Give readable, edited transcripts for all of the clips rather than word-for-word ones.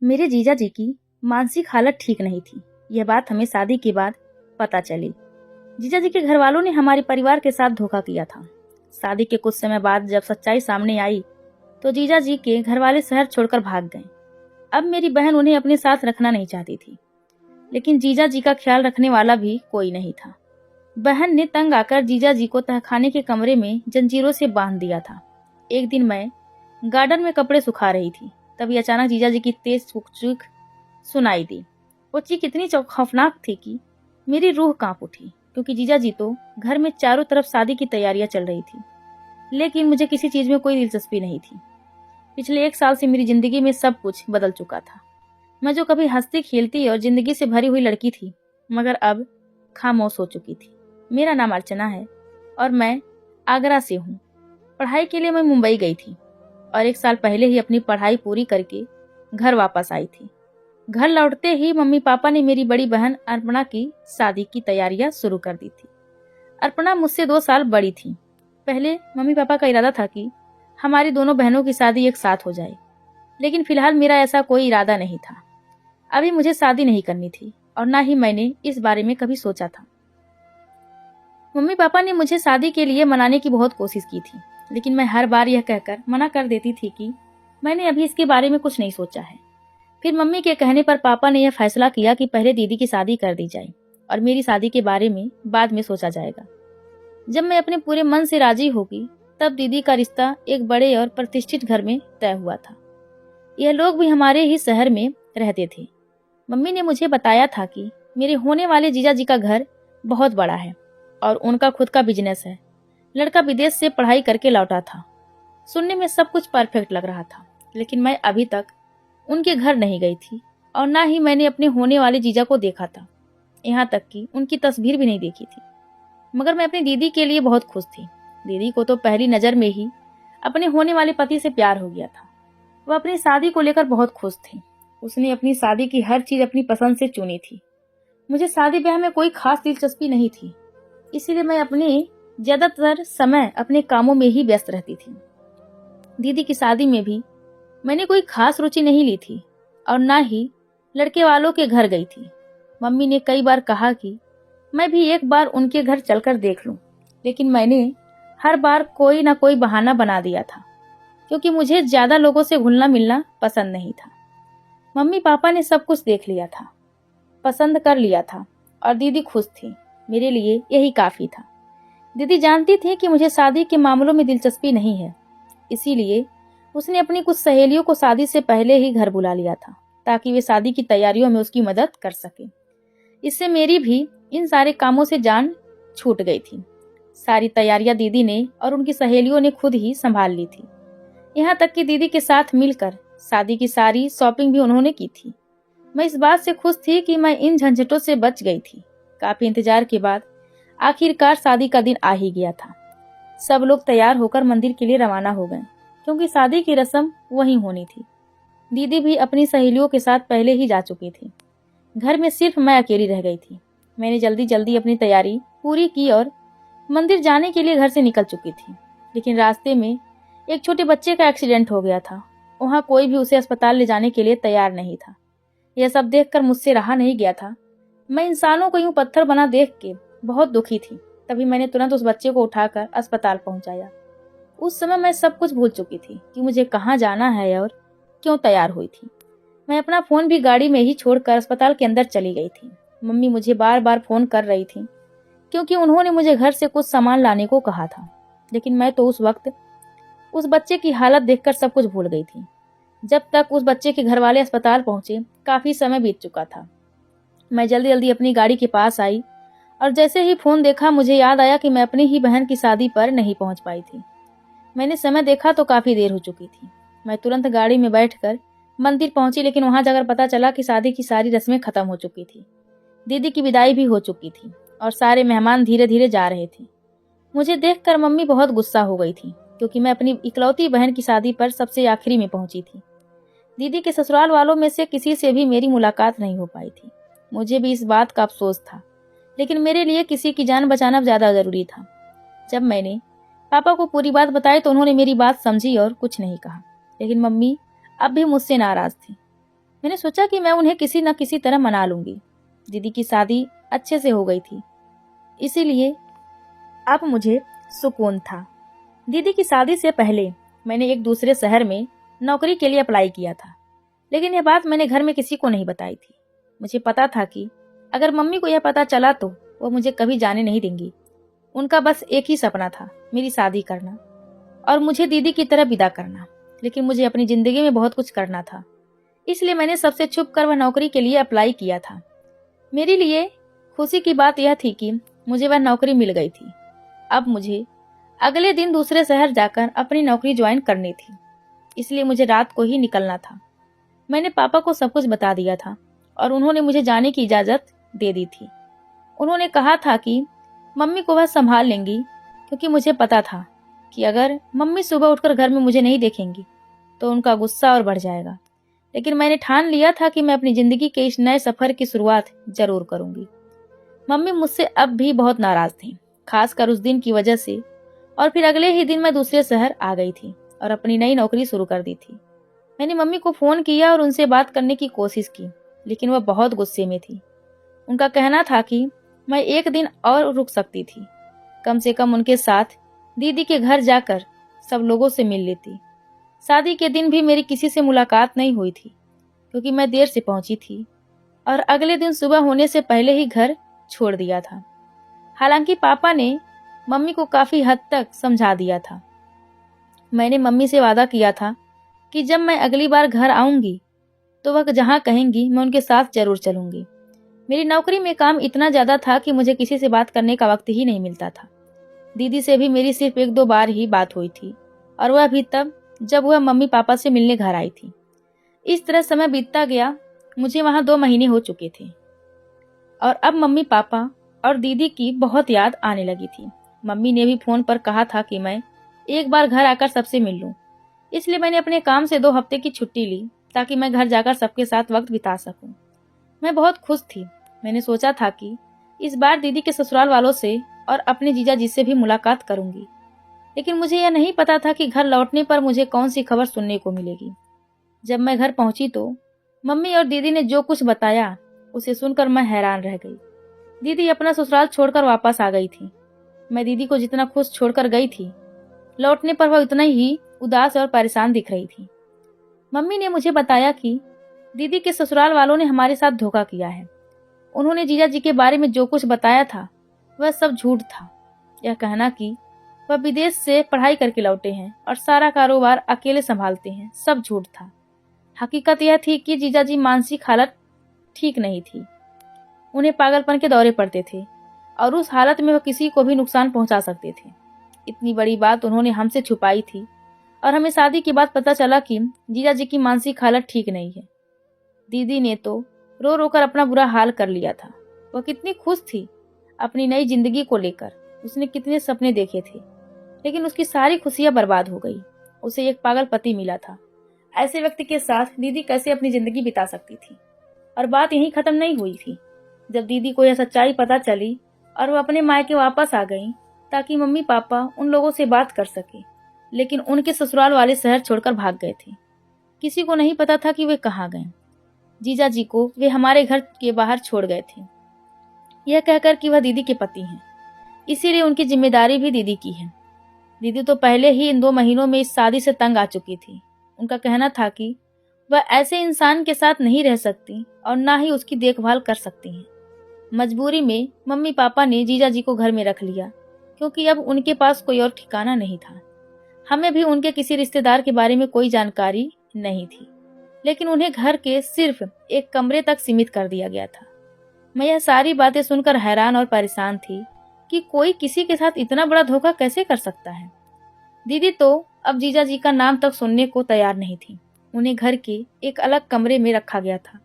मेरे जीजा जी की मानसिक हालत ठीक नहीं थी। यह बात हमें शादी के बाद पता चली। जीजा जी के घर वालों ने हमारे परिवार के साथ धोखा किया था। शादी के कुछ समय बाद जब सच्चाई सामने आई तो जीजा जी के घर वाले शहर छोड़कर भाग गए। अब मेरी बहन उन्हें अपने साथ रखना नहीं चाहती थी, लेकिन जीजा जी का ख्याल रखने वाला भी कोई नहीं था। बहन ने तंग आकर जीजा जी को तहखाने के कमरे में जंजीरों से बांध दिया था। एक दिन मैं गार्डन में कपड़े सुखा रही थी, तभी अचानक जीजा जी की तेज चीख सुनाई दी। वो चीख इतनी खौफनाक थी कि मेरी रूह कांप उठी, क्योंकि जीजा जी तो घर में चारों तरफ शादी की तैयारियां चल रही थी, लेकिन मुझे किसी चीज में कोई दिलचस्पी नहीं थी। पिछले 1 साल से मेरी जिंदगी में सब कुछ बदल चुका था। मैं जो कभी हंसती खेलती और जिंदगी से भरी हुई लड़की थी, मगर अब खामोश हो चुकी थी। मेरा नाम अर्चना है और मैं आगरा से हूँ। पढ़ाई के लिए मैं मुंबई गई थी और 1 साल पहले ही अपनी पढ़ाई पूरी करके घर वापस आई थी। घर लौटते ही मम्मी पापा ने मेरी बड़ी बहन अर्पणा की शादी की तैयारियां शुरू कर दी थी। अर्पणा मुझसे 2 साल बड़ी थी। पहले मम्मी पापा का इरादा था कि हमारी दोनों बहनों की शादी एक साथ हो जाए, लेकिन फिलहाल मेरा ऐसा कोई इरादा नहीं था। अभी मुझे शादी नहीं करनी थी और ना ही मैंने इस बारे में कभी सोचा था। मम्मी पापा ने मुझे शादी के लिए मनाने की बहुत कोशिश की थी, लेकिन मैं हर बार यह कहकर मना कर देती थी कि मैंने अभी इसके बारे में कुछ नहीं सोचा है। फिर मम्मी के कहने पर पापा ने यह फैसला किया कि पहले दीदी की शादी कर दी जाए और मेरी शादी के बारे में बाद में सोचा जाएगा। जब मैं अपने पूरे मन से राजी होगी, तब दीदी का रिश्ता एक बड़े और प्रतिष्ठित घर में तय हुआ था। यह लोग भी हमारे ही शहर में रहते थे। मम्मी ने मुझे बताया था कि मेरे होने वाले जीजा जी का घर बहुत बड़ा है और उनका खुद का बिजनेस है। लड़का विदेश से पढ़ाई करके लौटा था। सुनने में सब कुछ परफेक्ट लग रहा था, लेकिन मैं अभी तक उनके घर नहीं गई थी और ना ही मैंने अपने होने वाले जीजा को देखा था। यहाँ तक कि उनकी तस्वीर भी नहीं देखी थी। मगर मैं अपनी दीदी के लिए बहुत खुश थी। दीदी को तो पहली नजर में ही अपने होने वाले पति से प्यार हो गया था। वह अपनी शादी को लेकर बहुत खुश थी। उसने अपनी शादी की हर चीज अपनी पसंद से चुनी थी। मुझे शादी ब्याह में कोई खास दिलचस्पी नहीं थी, इसीलिए मैं अपने ज्यादातर समय अपने कामों में ही व्यस्त रहती थी। दीदी की शादी में भी मैंने कोई खास रुचि नहीं ली थी और ना ही लड़के वालों के घर गई थी। मम्मी ने कई बार कहा कि मैं भी एक बार उनके घर चलकर देख लूं, लेकिन मैंने हर बार कोई ना कोई बहाना बना दिया था, क्योंकि मुझे ज्यादा लोगों से घुलना मिलना पसंद नहीं था। मम्मी पापा ने सब कुछ देख लिया था, पसंद कर लिया था और दीदी खुश थी। मेरे लिए यही काफी था। दीदी जानती थी कि मुझे शादी के मामलों में दिलचस्पी नहीं है, इसीलिए उसने अपनी कुछ सहेलियों को शादी से पहले ही घर बुला लिया था, ताकि वे शादी की तैयारियों में उसकी मदद कर सके। इससे मेरी भी इन सारे कामों से जान छूट गई थी। सारी तैयारियां दीदी ने और उनकी सहेलियों ने खुद ही संभाल ली थी। यहाँ तक कि दीदी के साथ मिलकर शादी की सारी शॉपिंग भी उन्होंने की थी। मैं इस बात से खुश थी कि मैं इन झंझटों से बच गई थी। काफी इंतजार के बाद आखिरकार शादी का दिन आ ही गया था। सब लोग तैयार होकर मंदिर के लिए रवाना हो गए, क्योंकि शादी की रस्म वहीं होनी थी। दीदी भी अपनी सहेलियों के साथ पहले ही जा चुकी थी। घर में सिर्फ मैं अकेली रह गई थी। मैंने जल्दी जल्दी अपनी तैयारी पूरी की और मंदिर जाने के लिए घर से निकल चुकी थी, लेकिन रास्ते में एक छोटे बच्चे का एक्सीडेंट हो गया था। वहां कोई भी उसे अस्पताल ले जाने के लिए तैयार नहीं था। यह सब देखकर मुझसे रहा नहीं गया था। मैं इंसानों को यूं पत्थर बना देख के बहुत दुखी थी। तभी मैंने तुरंत उस बच्चे को उठाकर अस्पताल पहुंचाया। उस समय मैं सब कुछ भूल चुकी थी कि मुझे कहाँ जाना है और क्यों तैयार हुई थी। मैं अपना फोन भी गाड़ी में ही छोड़कर अस्पताल के अंदर चली गई थी। मम्मी मुझे बार बार फोन कर रही थी, क्योंकि उन्होंने मुझे घर से कुछ सामान लाने को कहा था, लेकिन मैं तो उस वक्त उस बच्चे की हालत देखकर सब कुछ भूल गई थी। जब तक उस बच्चे के घर वाले अस्पताल पहुंचे, काफी समय बीत चुका था। मैं जल्दी जल्दी अपनी गाड़ी के पास आई और जैसे ही फोन देखा, मुझे याद आया कि मैं अपनी ही बहन की शादी पर नहीं पहुंच पाई थी। मैंने समय देखा तो काफी देर हो चुकी थी। मैं तुरंत गाड़ी में बैठकर मंदिर पहुंची, लेकिन वहां जाकर पता चला कि शादी की सारी रस्में खत्म हो चुकी थी। दीदी की विदाई भी हो चुकी थी और सारे मेहमान धीरे धीरे जा रहे थे। मुझे देखकर मम्मी बहुत गुस्सा हो गई थी, क्योंकि मैं अपनी इकलौती बहन की शादी पर सबसे आखिरी में पहुंची थी। दीदी के ससुराल वालों में से किसी से भी मेरी मुलाकात नहीं हो पाई थी। मुझे भी इस बात का अफसोस था, लेकिन मेरे लिए किसी की जान बचाना ज्यादा जरूरी था। जब मैंने पापा को पूरी बात बताई तो उन्होंने मेरी बात समझी और कुछ नहीं कहा, लेकिन मम्मी अब भी मुझसे नाराज थी। मैंने सोचा कि मैं उन्हें किसी न किसी तरह मना लूंगी। दीदी की शादी अच्छे से हो गई थी, इसीलिए अब मुझे सुकून था। दीदी की शादी से पहले मैंने एक दूसरे शहर में नौकरी के लिए अप्लाई किया था, लेकिन यह बात मैंने घर में किसी को नहीं बताई थी। मुझे पता था कि अगर मम्मी को यह पता चला तो वो मुझे कभी जाने नहीं देंगी। उनका बस एक ही सपना था, मेरी शादी करना और मुझे दीदी की तरह विदा करना। लेकिन मुझे अपनी जिंदगी में बहुत कुछ करना था, इसलिए मैंने सबसे छुप कर वह नौकरी के लिए अप्लाई किया था। मेरे लिए खुशी की बात यह थी कि मुझे वह नौकरी मिल गई थी। अब मुझे अगले दिन दूसरे शहर जाकर अपनी नौकरी ज्वाइन करनी थी, इसलिए मुझे रात को ही निकलना था। मैंने पापा को सब कुछ बता दिया था और उन्होंने मुझे जाने की इजाजत दे दी थी। उन्होंने कहा था कि मम्मी को वह संभाल लेंगी, क्योंकि मुझे पता था कि अगर मम्मी सुबह उठकर घर में मुझे नहीं देखेंगी तो उनका गुस्सा और बढ़ जाएगा। लेकिन मैंने ठान लिया था कि मैं अपनी जिंदगी के इस नए सफर की शुरुआत जरूर करूंगी। मम्मी मुझसे अब भी बहुत नाराज थी, खासकर उस दिन की वजह से। और फिर अगले ही दिन मैं दूसरे शहर आ गई थी और अपनी नई नौकरी शुरू कर दी थी। मैंने मम्मी को फोन किया और उनसे बात करने की कोशिश की, लेकिन वह बहुत गुस्से में थी। उनका कहना था कि मैं एक दिन और रुक सकती थी, कम से कम उनके साथ दीदी के घर जाकर सब लोगों से मिल लेती। शादी के दिन भी मेरी किसी से मुलाकात नहीं हुई थी, क्योंकि मैं देर से पहुंची थी और अगले दिन सुबह होने से पहले ही घर छोड़ दिया था। हालांकि पापा ने मम्मी को काफी हद तक समझा दिया था। मैंने मम्मी से वादा किया था कि जब मैं अगली बार घर आऊंगी तो वह जहां कहेंगी मैं उनके साथ जरूर चलूंगी। मेरी नौकरी में काम इतना ज्यादा था कि मुझे किसी से बात करने का वक्त ही नहीं मिलता था। दीदी से भी मेरी सिर्फ 1-2 बार ही बात हुई थी, और वह भी तब जब वह मम्मी पापा से मिलने घर आई थी। इस तरह समय बीतता गया। मुझे वहां 2 महीने हो चुके थे और अब मम्मी पापा और दीदी की बहुत याद आने लगी थी। मम्मी ने भी फोन पर कहा था कि मैं एक बार घर आकर सबसे मिल लूं, इसलिए मैंने अपने काम से 2 हफ्ते की छुट्टी ली ताकि मैं घर जाकर सबके साथ वक्त बिता सकूं। मैं बहुत खुश थी। मैंने सोचा था कि इस बार दीदी के ससुराल वालों से और अपने जीजा जी से भी मुलाकात करूंगी, लेकिन मुझे यह नहीं पता था कि घर लौटने पर मुझे कौन सी खबर सुनने को मिलेगी। जब मैं घर पहुंची तो मम्मी और दीदी ने जो कुछ बताया उसे सुनकर मैं हैरान रह गई। दीदी अपना ससुराल छोड़कर वापस आ गई थी। मैं दीदी को जितना खुश छोड़कर गई थी, लौटने पर वह उतना ही उदास और परेशान दिख रही थी। मम्मी ने मुझे बताया कि दीदी के ससुराल वालों ने हमारे साथ धोखा किया है। उन्होंने जीजा जी के बारे में जो कुछ बताया था वह सब झूठ था। यह कहना कि वह विदेश से पढ़ाई करके लौटे हैं और सारा कारोबार अकेले संभालते हैं, सब झूठ था। हकीकत यह थी कि जीजा जी मानसिक हालत ठीक नहीं थी। उन्हें पागलपन के दौरे पड़ते थे और उस हालत में वह किसी को भी नुकसान पहुंचा सकते थे। इतनी बड़ी बात उन्होंने हमसे छुपाई थी और हमें शादी के बाद पता चला कि जीजा जी की मानसिक हालत ठीक नहीं है। दीदी ने तो रो रो कर अपना बुरा हाल कर लिया था। वह कितनी खुश थी अपनी नई जिंदगी को लेकर। उसने कितने सपने देखे थे, लेकिन उसकी सारी खुशियां बर्बाद हो गई। उसे एक पागल पति मिला था। ऐसे व्यक्ति के साथ दीदी कैसे अपनी जिंदगी बिता सकती थी? और बात यहीं खत्म नहीं हुई थी। जब दीदी को यह सच्चाई पता चली और वह अपने मायके वापस आ गई ताकि मम्मी पापा उन लोगों से बात कर सके, लेकिन उनके ससुराल वाले शहर छोड़कर भाग गए थे। किसी को नहीं पता था कि वे कहाँ गए। जीजा जी को वे हमारे घर के बाहर छोड़ गए थे, यह कहकर कि वह दीदी के पति हैं, इसीलिए उनकी जिम्मेदारी भी दीदी की है। दीदी तो पहले ही इन 2 महीनों में इस शादी से तंग आ चुकी थी। उनका कहना था कि वह ऐसे इंसान के साथ नहीं रह सकती और ना ही उसकी देखभाल कर सकती हैं। मजबूरी में मम्मी पापा ने जीजा जी को घर में रख लिया, क्योंकि अब उनके पास कोई और ठिकाना नहीं था। हमें भी उनके किसी रिश्तेदार के बारे में कोई जानकारी नहीं थी, लेकिन उन्हें घर के सिर्फ एक कमरे तक सीमित कर दिया गया था। मैं यह सारी बातें सुनकर हैरान और परेशान थी कि कोई किसी के साथ इतना बड़ा धोखा कैसे कर सकता है। दीदी तो अब जीजा जी का नाम तक सुनने को तैयार नहीं थी। उन्हें घर के एक अलग कमरे में रखा गया था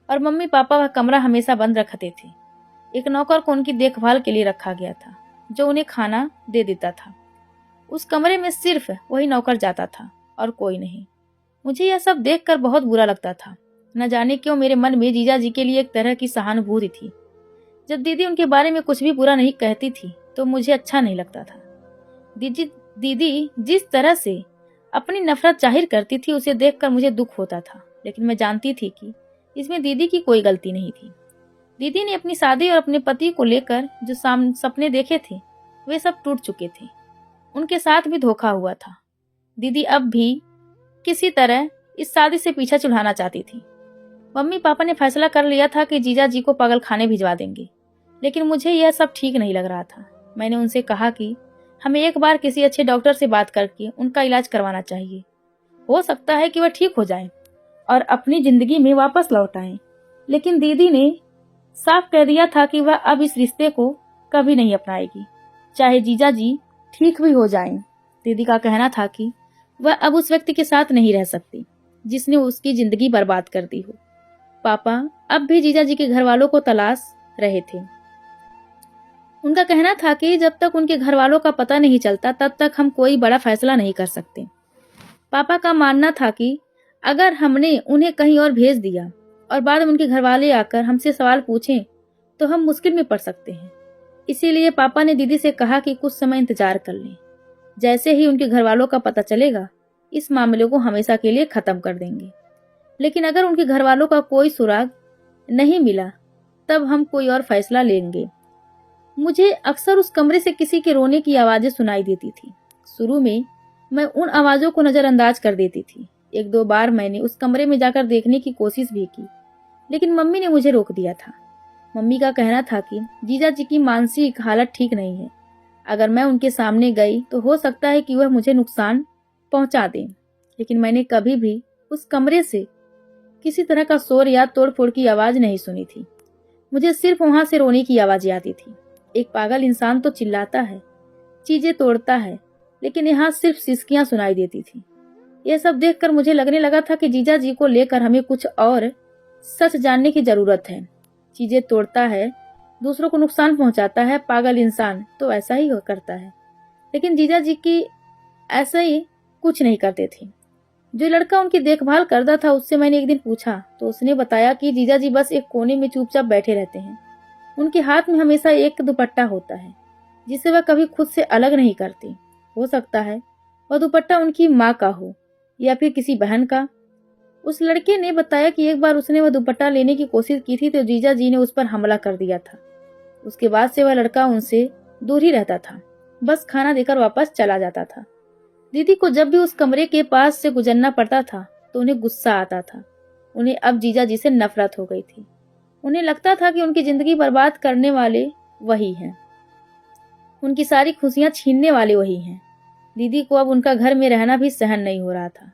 और मम्मी पापा वह कमरा हमेशा बंद रखते थे। एक नौकर को उनकी देखभाल के लिए रखा गया था, जो उन्हें खाना दे देता था। उस कमरे में सिर्फ वही नौकर जाता था और कोई नहीं। मुझे यह सब देखकर बहुत बुरा लगता था। न जाने क्यों मेरे मन में जीजा जी के लिए एक तरह की सहानुभूति थी। जब दीदी उनके बारे में कुछ भी बुरा नहीं कहती थी तो मुझे अच्छा नहीं लगता था। दीदी जिस तरह से अपनी नफरत जाहिर करती थी उसे देखकर मुझे दुख होता था। लेकिन मैं जानती थी कि इसमें दीदी की कोई गलती नहीं थी। दीदी ने अपनी शादी और अपने पति को लेकर जो सपने देखे थे वे सब टूट चुके थे। उनके साथ भी धोखा हुआ था। दीदी अब भी किसी तरह इस शादी से पीछा छुड़ाना चाहती थी। मम्मी पापा ने फैसला कर लिया था कि जीजा जी को पागल खाने भिजवा देंगे, लेकिन मुझे यह सब ठीक नहीं लग रहा था। मैंने उनसे कहा कि हमें एक बार किसी अच्छे डॉक्टर से बात करके उनका इलाज करवाना चाहिए। हो सकता है कि वह ठीक हो जाए और अपनी जिंदगी में वापस लौट आए। लेकिन दीदी ने साफ कह दिया था कि वह अब इस रिश्ते को कभी नहीं अपनाएगी, चाहे जीजा जी ठीक भी हो जाएं। दीदी का कहना था कि वह अब उस व्यक्ति के साथ नहीं रह सकती जिसने उसकी जिंदगी बर्बाद कर दी हो। पापा अब भी जीजा जी के घर वालों को तलाश रहे थे। उनका कहना था कि जब तक उनके घर वालों का पता नहीं चलता तब तक हम कोई बड़ा फैसला नहीं कर सकते। पापा का मानना था कि अगर हमने उन्हें कहीं और भेज दिया और बाद में उनके घर वाले आकर हमसे सवाल पूछें तो हम मुश्किल में पड़ सकते हैं। इसीलिए पापा ने दीदी से कहा कि कुछ समय इंतजार कर लें। जैसे ही उनके घर वालों का पता चलेगा इस मामले को हमेशा के लिए खत्म कर देंगे। लेकिन अगर उनके घर वालों का कोई सुराग नहीं मिला तब हम कोई और फैसला लेंगे। मुझे अक्सर उस कमरे से किसी के रोने की आवाजें सुनाई देती थी। शुरू में मैं उन आवाजों को नजरअंदाज कर देती थी। एक दो बार मैंने उस कमरे में जाकर देखने की कोशिश भी की, लेकिन मम्मी ने मुझे रोक दिया था। मम्मी का कहना था कि जीजा जी की मानसिक हालत ठीक नहीं है। अगर मैं उनके सामने गई तो हो सकता है कि वह मुझे नुकसान पहुंचा दें। लेकिन मैंने कभी भी उस कमरे से किसी तरह का शोर या तोड़फोड़ की आवाज नहीं सुनी थी। मुझे सिर्फ वहां से रोने की आवाजें आती थी। एक पागल इंसान तो चिल्लाता है, चीजें तोड़ता है, लेकिन यहाँ सिर्फ सिसकियां सुनाई देती थी। यह सब देखकर मुझे लगने लगा था कि जीजा जी को लेकर हमें कुछ और सच जानने की जरूरत है। चीजें तोड़ता है, दूसरों को नुकसान पहुंचाता है, पागल इंसान तो ऐसा ही करता है। लेकिन जीजा जी की ऐसा ही कुछ नहीं करते थे। जो लड़का उनकी देखभाल करता था उससे मैंने एक दिन पूछा तो उसने बताया कि जीजा जी बस एक कोने में चुपचाप बैठे रहते हैं। उनके हाथ में हमेशा एक दुपट्टा होता है जिसे वह कभी खुद से अलग नहीं करते। हो सकता है वह दुपट्टा उनकी माँ का हो या फिर किसी बहन का। उस लड़के ने बताया कि एक बार उसने वह दुपट्टा लेने की कोशिश की थी तो जीजा जी ने उस पर हमला कर दिया था। उसके बाद से वह लड़का उनसे दूर ही रहता था, बस खाना देकर वापस चला जाता था। दीदी को जब भी उस कमरे के पास से गुजरना पड़ता था तो उन्हें गुस्सा आता था। उन्हें अब जीजा जी से नफरत हो गई थी। उन्हें लगता था कि उनकी जिंदगी बर्बाद करने वाले वही हैं, उनकी सारी खुशियां छीनने वाले वही हैं। दीदी को अब उनका घर में रहना भी सहन नहीं हो रहा था।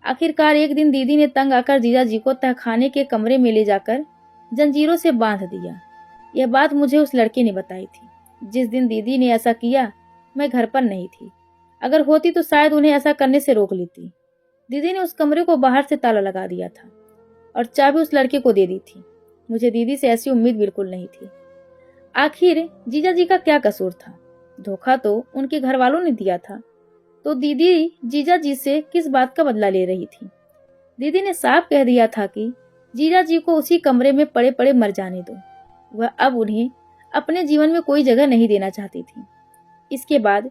आखिरकार एक दिन दीदी ने तंग आकर जीजा जी को तहखाने के कमरे में ले जाकर जंजीरों से बांध दिया। यह बात मुझे उस लड़के ने बताई थी। जिस दिन दीदी ने ऐसा किया मैं घर पर नहीं थी। अगर होती तो शायद उन्हें ऐसा करने से रोक लेती। दीदी ने उस कमरे को बाहर से ताला लगा दिया था और चाबी उस लड़के को दे दी थी। मुझे दीदी से ऐसी उम्मीद बिल्कुल नहीं थी। आखिर जीजा जी का क्या कसूर था? धोखा तो उनके घर वालों ने दिया था, तो दीदी जीजा जी से किस बात का बदला ले रही थी? दीदी ने साफ कह दिया था कि जीजा जी को उसी कमरे में पड़े पड़े मर जाने दो। वह अब उन्हें अपने जीवन में कोई जगह नहीं देना चाहती थी। इसके बाद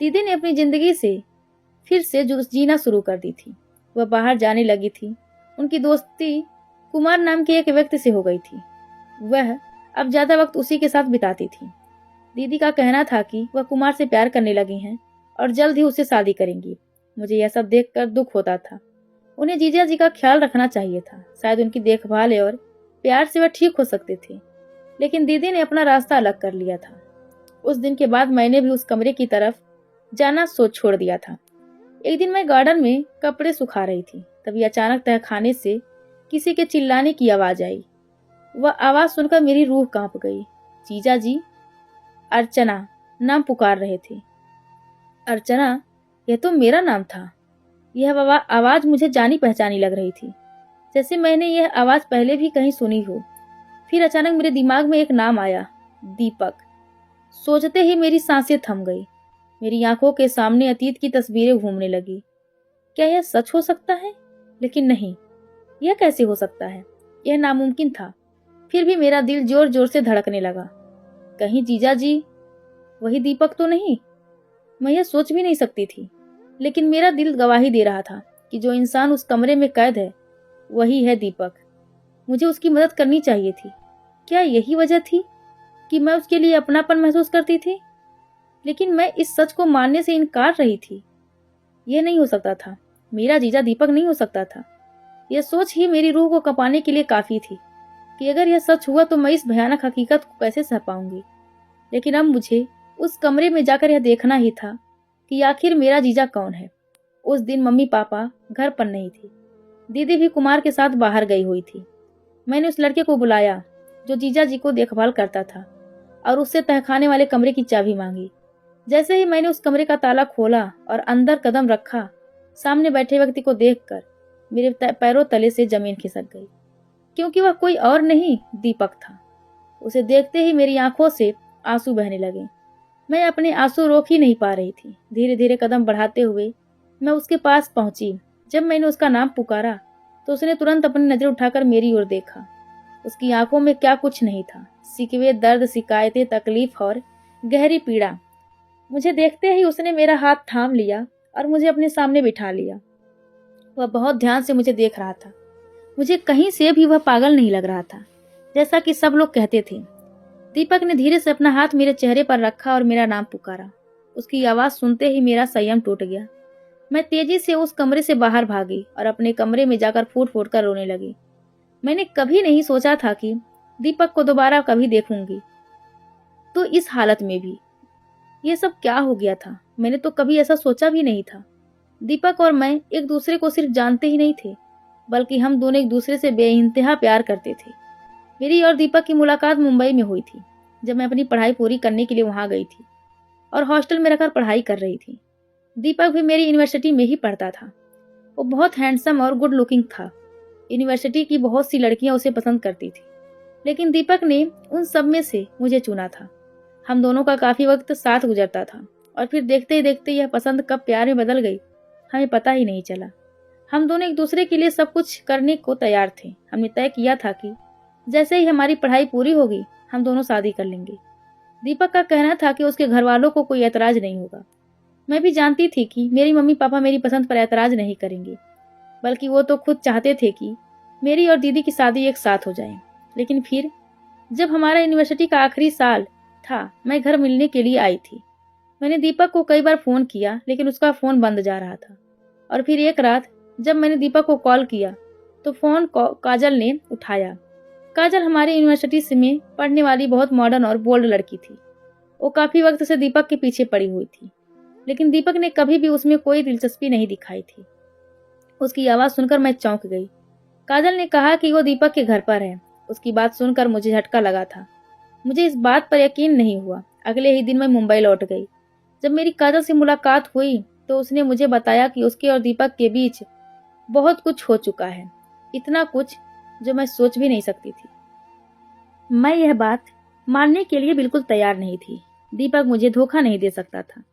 दीदी ने अपनी जिंदगी से फिर से जीना शुरू कर दी थी। वह बाहर जाने लगी थी। उनकी दोस्ती कुमार नाम के एक व्यक्ति से हो गई थी। वह अब ज्यादा वक्त उसी के साथ बिताती थी। दीदी का कहना था कि वह कुमार से प्यार करने लगी हैं और जल्द ही उससे शादी करेंगी। मुझे यह सब देखकर दुख होता था। उन्हें जीजा जी का ख्याल रखना चाहिए था। शायद उनकी देखभाल और प्यार से वह ठीक हो सकते थे, लेकिन दीदी ने अपना रास्ता अलग कर लिया था। उस दिन के बाद मैंने भी उस कमरे की तरफ जाना छोड़ दिया था। एक दिन मैं गार्डन में कपड़े सुखा रही थी, तभी अचानक तहखाने से किसी के चिल्लाने की आवाज आई। वह आवाज सुनकर मेरी रूह कांप गई। जीजा जी अर्चना नाम पुकार रहे थे। अर्चना, यह तो मेरा नाम था। यह आवाज मुझे जानी पहचानी लग रही थी, जैसे मैंने यह आवाज पहले भी कहीं सुनी हो। फिर अचानक मेरे दिमाग में एक नाम आया, दीपक। सोचते ही मेरी सांसें थम गई। मेरी आंखों के सामने अतीत की तस्वीरें घूमने लगी। क्या यह सच हो सकता है? लेकिन नहीं, यह कैसे हो सकता है? यह नामुमकिन था। फिर भी मेरा दिल जोर जोर से धड़कने लगा। कहीं जीजा जी वही दीपक तो नहीं? मैं यह सोच भी नहीं सकती थी, लेकिन मेरा दिल गवाही दे रहा था कि जो इंसान उस कमरे में कैद है वही है दीपक। मुझे उसकी मदद करनी चाहिए थी। क्या यही वजह थी कि मैं उसके लिए अपनापन महसूस करती थी? लेकिन मैं इस सच को मानने से इनकार रही थी। यह नहीं हो सकता था। मेरा जीजा दीपक नहीं हो सकता था। यह सोच ही मेरी रूह को कँपाने के लिए काफी थी कि अगर यह सच हुआ तो मैं इस भयानक हकीकत को कैसे सह पाऊंगी। लेकिन अब मुझे उस कमरे में जाकर यह देखना ही था कि आखिर मेरा जीजा कौन है। उस दिन मम्मी पापा घर पर नहीं थी। दीदी भी कुमार के साथ बाहर गई हुई थी। मैंने उस लड़के को बुलाया जो जीजा जी को देखभाल करता था और उससे तहखाने वाले कमरे की चाबी मांगी। जैसे ही मैंने उस कमरे का ताला खोला और अंदर कदम रखा, सामने बैठे व्यक्ति को देखकर मेरे पैरों तले से जमीन खिसक गई, क्योंकि वह कोई और नहीं दीपक था। उसे देखते ही मेरी आंखों से आंसू बहने लगे। मैं अपने आंसू रोक ही नहीं पा रही थी। धीरे धीरे कदम बढ़ाते हुए मैं उसके पास पहुंची। जब मैंने उसका नाम पुकारा तो उसने तुरंत अपनी नजर उठाकर मेरी ओर देखा। उसकी आंखों में क्या कुछ नहीं था, सिकवे, दर्द, शिकायतें, तकलीफ और गहरी पीड़ा। मुझे देखते ही उसने मेरा हाथ थाम लिया और मुझे अपने सामने बिठा लिया। वह बहुत ध्यान से मुझे देख रहा था। मुझे कहीं से भी वह पागल नहीं लग रहा था, जैसा कि सब लोग कहते थे। दीपक ने धीरे से अपना हाथ मेरे चेहरे पर रखा और मेरा नाम पुकारा। उसकी आवाज सुनते ही मेरा संयम टूट गया। मैं तेजी से उस कमरे से बाहर भागी और अपने कमरे में जाकर फूट फूट कर रोने लगी। मैंने कभी नहीं सोचा था कि दीपक को दोबारा कभी देखूंगी, तो इस हालत में भी। ये सब क्या हो गया था? मैंने तो कभी ऐसा सोचा भी नहीं था। दीपक और मैं एक दूसरे को सिर्फ जानते ही नहीं थे, बल्कि हम दोनों एक दूसरे से बेइंतहा प्यार करते थे। मेरी और दीपक की मुलाकात मुंबई में हुई थी, जब मैं अपनी पढ़ाई पूरी करने के लिए वहां गई थी और हॉस्टल में रहकर पढ़ाई कर रही थी। दीपक भी मेरी यूनिवर्सिटी में ही पढ़ता था। वो बहुत हैंडसम और गुड लुकिंग था। यूनिवर्सिटी की बहुत सी लड़कियां उसे पसंद करती थी, लेकिन दीपक ने उन सब में से मुझे चुना था। हम दोनों का काफी वक्त साथ गुजरता था और फिर देखते ही देखते यह पसंद कब प्यार में बदल गई, हमें पता ही नहीं चला। हम दोनों एक दूसरे के लिए सब कुछ करने को तैयार थे। हमने तय किया था कि जैसे ही हमारी पढ़ाई पूरी होगी, हम दोनों शादी कर लेंगे। दीपक का कहना था कि उसके घर वालों को कोई ऐतराज नहीं होगा। मैं भी जानती थी कि मेरी मम्मी पापा मेरी पसंद पर ऐतराज नहीं करेंगे, बल्कि वो तो खुद चाहते थे कि मेरी और दीदी की शादी एक साथ हो जाए। लेकिन फिर जब हमारा यूनिवर्सिटी का आखिरी साल था, मैं घर मिलने के लिए आई थी। मैंने दीपक को कई बार फोन किया, लेकिन उसका फोन बंद जा रहा था। और फिर एक रात जब मैंने दीपक को कॉल किया तो फोन काजल ने उठाया। काजल हमारे यूनिवर्सिटी से में पढ़ने वाली बहुत मॉडर्न और बोल्ड लड़की थी। वो काफी वक्त से दीपक के पीछे पड़ी हुई थी, लेकिन दीपक ने कभी भी उसमें कोई दिलचस्पी नहीं दिखाई थी। उसकी आवाज सुनकर मैं चौंक गई। काजल ने कहा कि वो दीपक के घर पर है। उसकी बात सुनकर मुझे झटका लगा था। मुझे इस बात पर यकीन नहीं हुआ। अगले ही दिन मैं मुंबई लौट गई। जब मेरी काजल से मुलाकात हुई तो उसने मुझे बताया कि उसके और दीपक के बीच बहुत कुछ हो चुका है, इतना कुछ जो मैं सोच भी नहीं सकती थी। मैं यह बात मानने के लिए बिल्कुल तैयार नहीं थी। दीपक मुझे धोखा नहीं दे सकता था।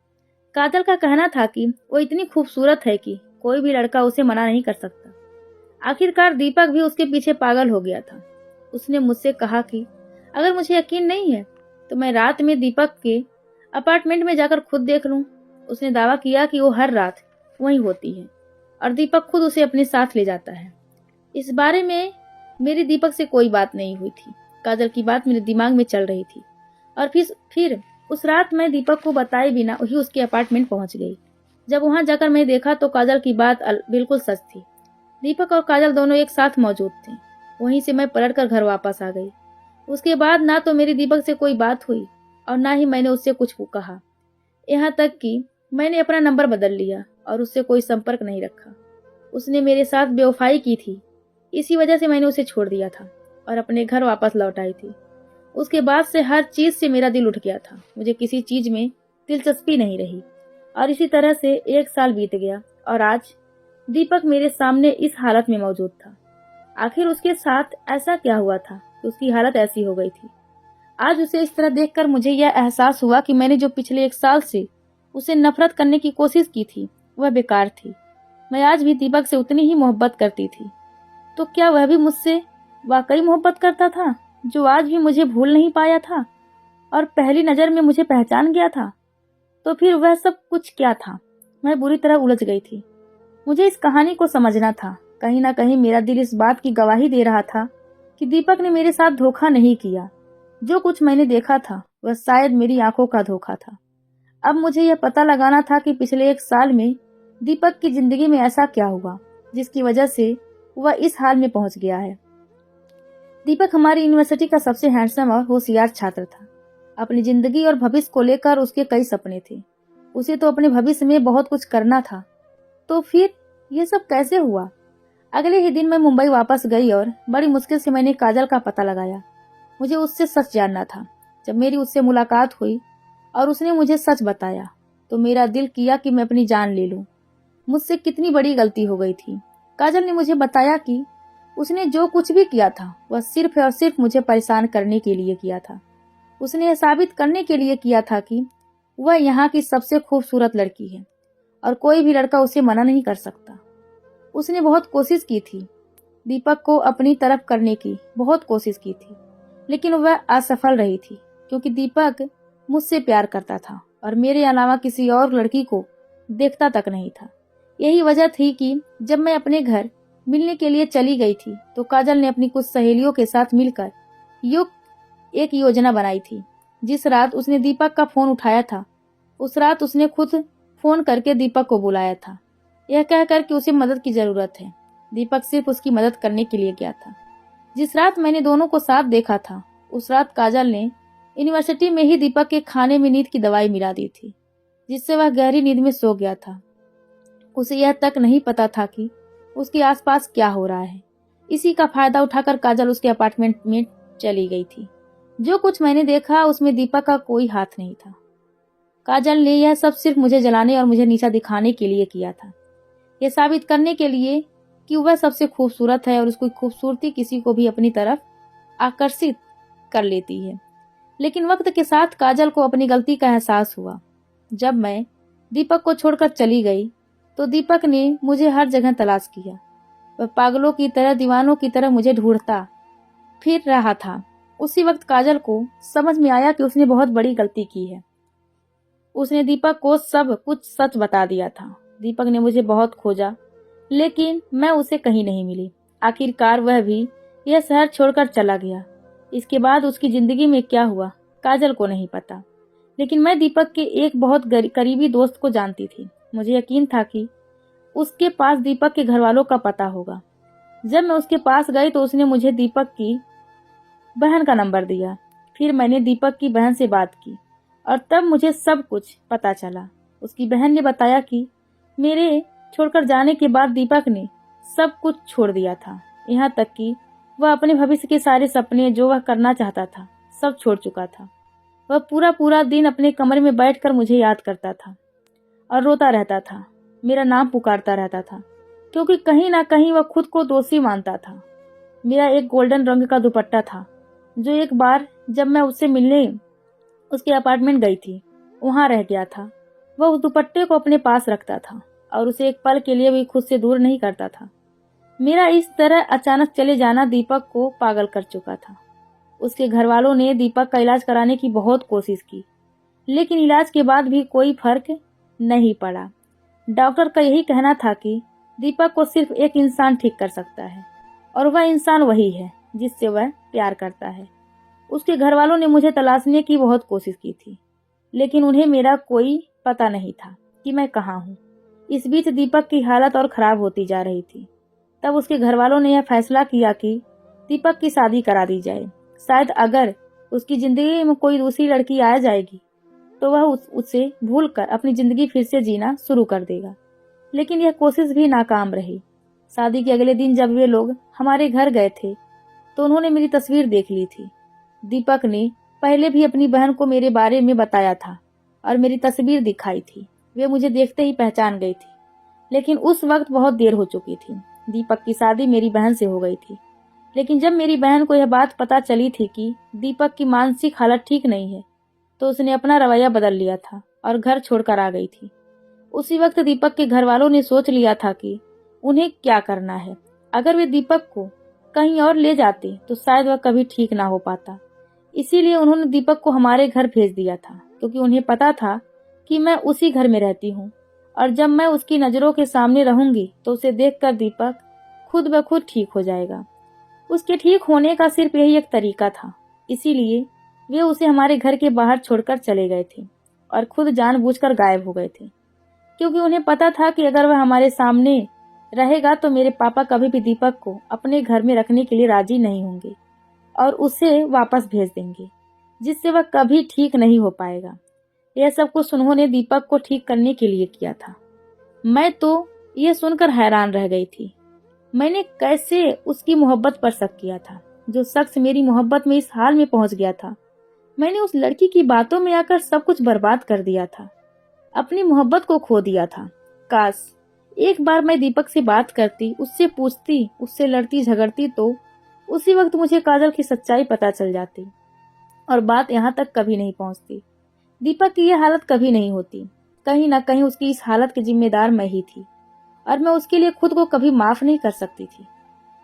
काजल का कहना था कि वो इतनी खूबसूरत है कि कोई भी लड़का उसे मना नहीं कर सकता। आखिरकार दीपक भी उसके पीछे पागल हो गया था। उसने मुझसे कहा कि अगर मुझे यकीन नहीं है तो मैं रात में दीपक के अपार्टमेंट में जाकर खुद देख लूं। उसने दावा किया कि वो हर रात वहीं होती है और दीपक खुद उसे अपने साथ ले जाता है। इस बारे में मेरी दीपक से कोई बात नहीं हुई थी। काजल की बात मेरे दिमाग में चल रही थी और फिर उस रात मैं दीपक को बताए बिना ही उसके अपार्टमेंट पहुंच गई। जब वहां जाकर मैं देखा तो काजल की बात बिल्कुल सच थी। दीपक और काजल दोनों एक साथ मौजूद थे। वहीं से मैं पलटकर घर वापस आ गई। उसके बाद ना तो मेरी दीपक से कोई बात हुई और ना ही मैंने उससे कुछ कहा। यहाँ तक कि मैंने अपना नंबर बदल लिया और उससे कोई संपर्क नहीं रखा। उसने मेरे साथ बेवफाई की थी, इसी वजह से मैंने उसे छोड़ दिया था और अपने घर वापस लौट आई थी। उसके बाद से हर चीज से मेरा दिल उठ गया था। मुझे किसी चीज में दिलचस्पी नहीं रही और इसी तरह से 1 साल बीत गया और आज दीपक मेरे सामने इस हालत में मौजूद था। आखिर उसके साथ ऐसा क्या हुआ था कि उसकी हालत ऐसी हो गई थी? आज उसे इस तरह देखकर मुझे यह एहसास हुआ कि मैंने जो पिछले 1 साल से उसे नफरत करने की कोशिश की थी वह बेकार थी। मैं आज भी दीपक से उतनी ही मोहब्बत करती थी। तो क्या वह भी मुझसे वाकई मोहब्बत करता था, जो आज भी मुझे भूल नहीं पाया था और पहली नजर में मुझे पहचान गया था? तो फिर वह सब कुछ क्या था? मैं बुरी तरह उलझ गई थी। मुझे इस कहानी को समझना था। कहीं ना कहीं मेरा दिल इस बात की गवाही दे रहा था कि दीपक ने मेरे साथ धोखा नहीं किया। जो कुछ मैंने देखा था वह शायद मेरी आंखों का धोखा था। अब मुझे यह पता लगाना था कि पिछले 1 साल में दीपक की जिंदगी में ऐसा क्या हुआ जिसकी वजह से वह इस हाल में पहुंच गया है। दीपक हमारी यूनिवर्सिटी का सबसे हैंडसम और होशियार छात्र था। अपनी जिंदगी और भविष्य को लेकर उसके कई सपने थे। उसे तो अपने भविष्य में बहुत कुछ करना था। तो फिर यह सब कैसे हुआ? अगले ही दिन मैं मुंबई वापस गई और बड़ी मुश्किल से मैंने काजल का पता लगाया। मुझे उससे सच जानना था। जब मेरी उससे मुलाकात हुई और उसने मुझे सच बताया तो मेरा दिल किया कि मैं अपनी जान ले लूं। मुझसे कितनी बड़ी गलती हो गई थी। काजल ने मुझे बताया कि उसने जो कुछ भी किया था वह सिर्फ और सिर्फ मुझे परेशान करने के लिए किया था। उसने यह साबित करने के लिए किया था कि वह यहाँ की सबसे खूबसूरत लड़की है और कोई भी लड़का उसे मना नहीं कर सकता। उसने बहुत कोशिश की थी, दीपक को अपनी तरफ करने की बहुत कोशिश की थी, लेकिन वह असफल रही थी क्योंकि दीपक मुझसे प्यार करता था और मेरे अलावा किसी और लड़की को देखता तक नहीं था। यही वजह थी कि जब मैं अपने घर मिलने के लिए चली गई थी तो काजल ने अपनी कुछ सहेलियों के साथ मिलकर एक योजना बनाई थी। जिस रात उसने दीपक का फोन उठाया था उस रात उसने खुद फोन करके दीपक को बुलाया था, यह कहकर कि उसे मदद की जरूरत है। दीपक सिर्फ उसकी मदद करने के लिए गया था। जिस रात मैंने दोनों को साथ देखा था उस रात काजल ने यूनिवर्सिटी में ही दीपक के खाने में नींद की दवाई मिला दी थी, जिससे वह गहरी नींद में सो गया था। उसे यह तक नहीं पता था कि उसके आसपास क्या हो रहा है। इसी का फायदा उठाकर काजल उसके अपार्टमेंट में चली गई थी। जो कुछ मैंने देखा उसमें दीपक का कोई हाथ नहीं था। काजल ने यह सब सिर्फ मुझे जलाने और मुझे नीचा दिखाने के लिए किया था, यह साबित करने के लिए कि वह सबसे खूबसूरत है और उसकी खूबसूरती किसी को भी अपनी तरफ आकर्षित कर लेती है। लेकिन वक्त के साथ काजल को अपनी गलती का एहसास हुआ। जब मैं दीपक को छोड़कर चली गई तो दीपक ने मुझे हर जगह तलाश किया। वह पागलों की तरह, दीवानों की तरह मुझे ढूंढता फिर रहा था। उसी वक्त काजल को समझ में आया कि उसने बहुत बड़ी गलती की है। उसने दीपक को सब कुछ सच बता दिया था। दीपक ने मुझे बहुत खोजा लेकिन मैं उसे कहीं नहीं मिली। आखिरकार वह भी यह शहर छोड़कर चला गया। इसके बाद उसकी जिंदगी में क्या हुआ काजल को नहीं पता, लेकिन मैं दीपक के एक बहुत करीबी दोस्त को जानती थी। मुझे यकीन था कि उसके पास दीपक के घर वालों का पता होगा। जब मैं उसके पास गई तो उसने मुझे दीपक की बहन का नंबर दिया। फिर मैंने दीपक की बहन से बात की और तब मुझे सब कुछ पता चला। उसकी बहन ने बताया कि मेरे छोड़कर जाने के बाद दीपक ने सब कुछ छोड़ दिया था, यहाँ तक कि वह अपने भविष्य के सारे सपने जो वह करना चाहता था सब छोड़ चुका था। वह पूरा पूरा दिन अपने कमरे में बैठकर मुझे याद करता था और रोता रहता था, मेरा नाम पुकारता रहता था क्योंकि कहीं ना कहीं वह खुद को दोषी मानता था। मेरा एक गोल्डन रंग का दुपट्टा था जो एक बार जब मैं उससे मिलने उसके अपार्टमेंट गई थी वहां रह गया था। वह उस दुपट्टे को अपने पास रखता था और उसे एक पल के लिए भी खुद से दूर नहीं करता था। मेरा इस तरह अचानक चले जाना दीपक को पागल कर चुका था। उसके घर वालों ने दीपक का इलाज कराने की बहुत कोशिश की, लेकिन इलाज के बाद भी कोई फर्क नहीं पड़ा। डॉक्टर का यही कहना था कि दीपक को सिर्फ एक इंसान ठीक कर सकता है और वह इंसान वही है जिससे वह प्यार करता है। उसके घर वालों ने मुझे तलाशने की बहुत कोशिश की थी, लेकिन उन्हें मेरा कोई पता नहीं था कि मैं कहाँ हूँ। इस बीच दीपक की हालत और खराब होती जा रही थी। तब उसके घर वालों ने यह फैसला किया कि दीपक की शादी करा दी जाए। शायद अगर उसकी जिंदगी में कोई दूसरी लड़की आ जाएगी तो वह उसे भूलकर अपनी जिंदगी फिर से जीना शुरू कर देगा। लेकिन यह कोशिश भी नाकाम रही। शादी के अगले दिन जब वे लोग हमारे घर गए थे तो उन्होंने मेरी तस्वीर देख ली थी। दीपक ने पहले भी अपनी बहन को मेरे बारे में बताया था और मेरी तस्वीर दिखाई थी। वे मुझे देखते ही पहचान गई थी, लेकिन उस वक्त बहुत देर हो चुकी थी। दीपक की शादी मेरी बहन से हो गई थी, लेकिन जब मेरी बहन को यह बात पता चली थी कि दीपक की मानसिक हालत ठीक नहीं है तो उसने अपना रवैया बदल लिया था और घर छोड़कर आ गई थी। उसी वक्त दीपक के घर वालों ने सोच लिया था कि उन्हें क्या करना है। अगर वे दीपक को कहीं और ले जाते तो शायद वह कभी ठीक ना हो पाता। इसीलिए उन्होंने दीपक को हमारे घर भेज दिया था, क्योंकि उन्हें पता था कि मैं उसी घर में रहती हूँ और जब मैं उसकी नजरों के सामने रहूंगी तो उसे देखकर दीपक खुद ब खुद ठीक हो जाएगा। उसके ठीक होने का सिर्फ यही एक तरीका था, इसीलिए वे उसे हमारे घर के बाहर छोड़कर चले गए थे और खुद जानबूझकर गायब हो गए थे, क्योंकि उन्हें पता था कि अगर वह हमारे सामने रहेगा तो मेरे पापा कभी भी दीपक को अपने घर में रखने के लिए राजी नहीं होंगे और उसे वापस भेज देंगे, जिससे वह कभी ठीक नहीं हो पाएगा। यह सब कुछ उन्होंने दीपक को ठीक करने के लिए किया था। मैं तो यह सुनकर हैरान रह गई थी। मैंने कैसे उसकी मोहब्बत पर शक किया था। जो शख्स मेरी मोहब्बत में इस हाल में पहुंच गया था, मैंने उस लड़की की बातों में आकर सब कुछ बर्बाद कर दिया था, अपनी मोहब्बत को खो दिया था। काश एक बार मैं दीपक से बात करती, उससे पूछती, उससे लड़ती झगड़ती तो उसी वक्त मुझे काजल की सच्चाई पता चल जाती और बात यहाँ तक कभी नहीं पहुँचती। दीपक की यह हालत कभी नहीं होती। कहीं न कहीं उसकी इस हालत की जिम्मेदार मैं ही थी और मैं उसके लिए खुद को कभी माफ नहीं कर सकती थी।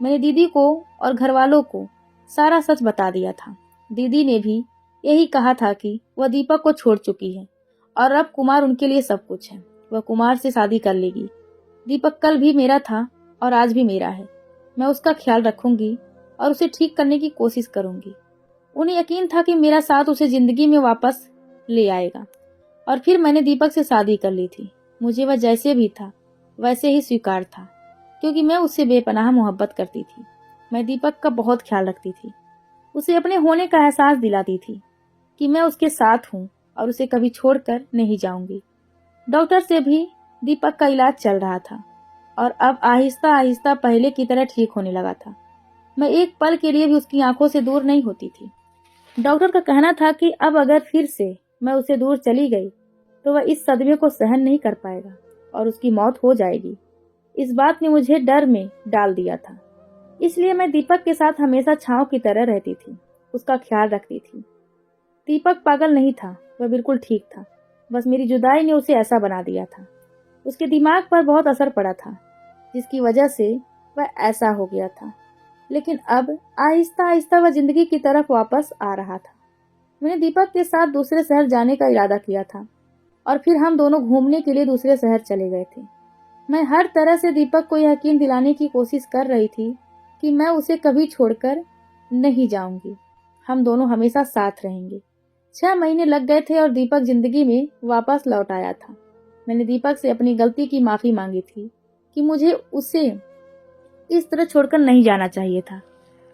मैंने दीदी को और घर वालों को सारा सच बता दिया था। दीदी ने भी यही कहा था कि वह दीपक को छोड़ चुकी है और अब कुमार उनके लिए सब कुछ है। वह कुमार से शादी कर लेगी। दीपक कल भी मेरा था और आज भी मेरा है। मैं उसका ख्याल रखूंगी और उसे ठीक करने की कोशिश करूंगी। उन्हें यकीन था कि मेरा साथ उसे जिंदगी में वापस ले आएगा और फिर मैंने दीपक से शादी कर ली थी। मुझे वह जैसे भी था वैसे ही स्वीकार था, क्योंकि मैं उससे बेपनाह मोहब्बत करती थी। मैं दीपक का बहुत ख्याल रखती थी, उसे अपने होने का एहसास दिलाती थी कि मैं उसके साथ हूँ और उसे कभी छोड़कर नहीं जाऊंगी। डॉक्टर से भी दीपक का इलाज चल रहा था और अब आहिस्ता आहिस्ता पहले की तरह ठीक होने लगा था। मैं एक पल के लिए भी उसकी आंखों से दूर नहीं होती थी। डॉक्टर का कहना था कि अब अगर फिर से मैं उसे दूर चली गई तो वह इस सदमे को सहन नहीं कर पाएगा और उसकी मौत हो जाएगी। इस बात ने मुझे डर में डाल दिया था, इसलिए मैं दीपक के साथ हमेशा छांव की तरह रहती थी, उसका ख्याल रखती थी। दीपक पागल नहीं था, वह बिल्कुल ठीक था। बस मेरी जुदाई ने उसे ऐसा बना दिया था। उसके दिमाग पर बहुत असर पड़ा था, जिसकी वजह से वह ऐसा हो गया था। लेकिन अब आहिस्ता आहिस्ता वह जिंदगी की तरफ वापस आ रहा था। मैंने दीपक के साथ दूसरे शहर जाने का इरादा किया था और फिर हम दोनों घूमने के लिए दूसरे शहर चले गए थे। मैं हर तरह से दीपक को यह यकीन दिलाने की कोशिश कर रही थी कि मैं उसे कभी छोड़कर नहीं जाऊंगी, हम दोनों हमेशा साथ रहेंगे। 6 महीने लग गए थे और दीपक जिंदगी में वापस लौट आया था। मैंने दीपक से अपनी गलती की माफी मांगी थी कि मुझे उसे इस तरह छोड़कर नहीं जाना चाहिए था।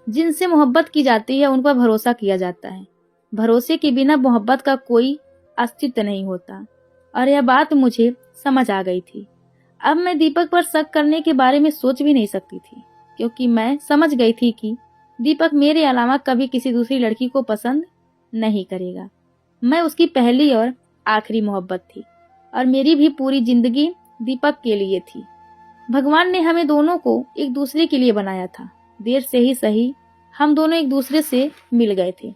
जिनसे मोहब्बत की जाती है उन पर भरोसा किया जाता है। भरोसे के बिना मोहब्बत का कोई अस्तित्व नहीं होता और यह बात मुझे समझ आ गई थी। अब मैं दीपक पर शक करने के बारे में सोच भी नहीं सकती थी, क्योंकि मैं समझ गई थी कि दीपक मेरे अलावा कभी किसी दूसरी लड़की को पसंद नहीं करेगा। मैं उसकी पहली और आखिरी मोहब्बत थी और मेरी भी पूरी जिंदगी दीपक के लिए थी। भगवान ने हमें दोनों को एक दूसरे के लिए बनाया था। देर से ही सही हम दोनों एक दूसरे से मिल गए थे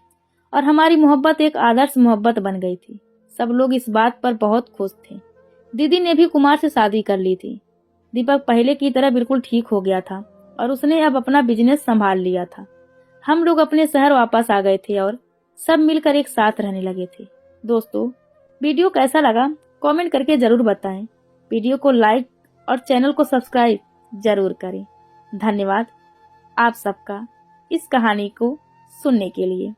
और हमारी मोहब्बत एक आदर्श मोहब्बत बन गई थी। सब लोग इस बात पर बहुत खुश थे। दीदी ने भी कुमार से शादी कर ली थी। दीपक पहले की तरह बिल्कुल ठीक हो गया था और उसने अब अपना बिजनेस संभाल लिया था। हम लोग अपने शहर वापस आ गए थे और सब मिलकर एक साथ रहने लगे थे। दोस्तों, वीडियो कैसा लगा कमेंट करके जरूर बताएं। वीडियो को लाइक और चैनल को सब्सक्राइब जरूर करें। धन्यवाद आप सबका इस कहानी को सुनने के लिए।